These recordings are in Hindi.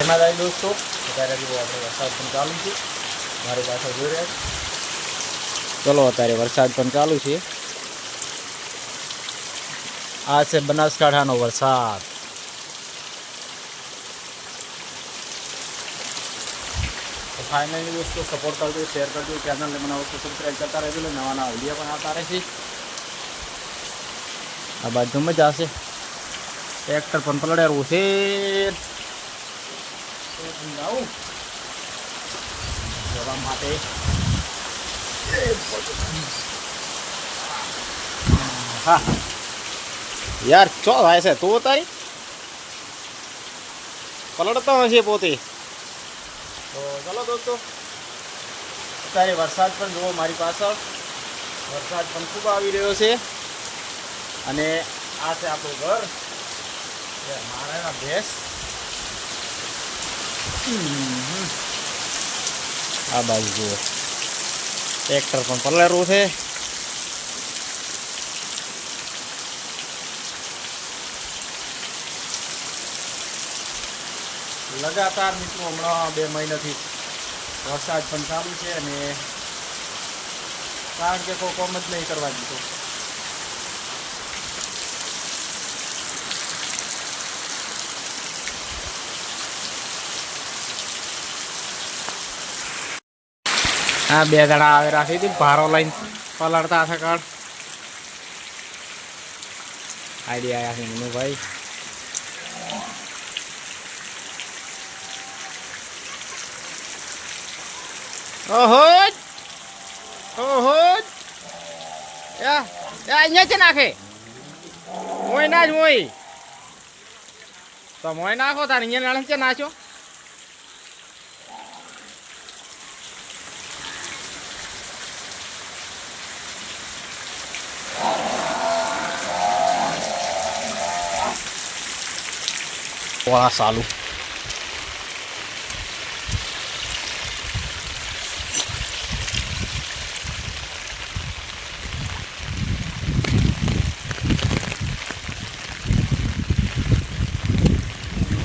માતાજી દોસ્તો, અત્યારે જો આપણે વરસાદ પણ ચાલુ છે, મારી પાછળ જોઈ રહ્યા છે। ચલો અત્યારે વરસાદ પણ ચાલુ છે। આ છે બનાસકાંઠાનો વરસાદ। तो फाइनली दोस्तों सपोर्ट कर दो, शेयर कर दो, चैनल ने बनाओ तो सब्सक्राइब करता रहे, नवा नवा वीडियो पण आता रहे। आ बाजू में जासे ट्रेक्टर पण पलड़ेरू छे। जवा माटे हाँ यार चो भाई से तू तारी पलड़ता हशे पोते। तो चलो दोस्तों अत्यारे वरसाद पण जुओ, मारी पाछळ वरसाद पण खूब आवी रह्यो छे। अने आ छे आपणुं घर, माराना भેંસ। आ बाजू जुओ ट्रेक्टर पण पलळेरुं छे। लगातार मित्रों हमणां 2 महीनाथी वरसाद पण चालू छे अने कारण के कोई काम ज नहीं करवा दीधो। हाँ 2 जणा आवे राखी थी भारो लईने पलड़ता था काळ। आईडिया आया छे मनु भाई। ओहो ओहो या अहींया च नाखे मोय ना ज मोय तो मोय नाखो तार अहींया नाळे च नाचो। वाह सालू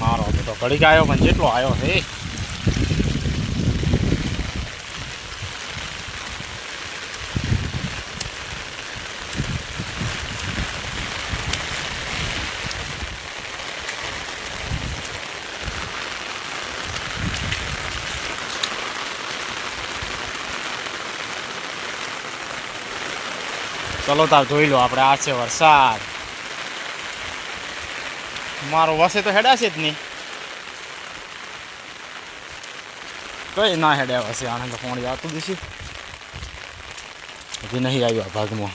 मारो तो घड़ी आयो पण जेटलो आयो है। चलो तार जोई लो आपणे आ छे वरसाद। मारो वसे तो हेडाशे ज नहीं, कई ना हेड्या वसे आने तो पाणी आतुं दिशे हजी नहीं आव्या भागमां।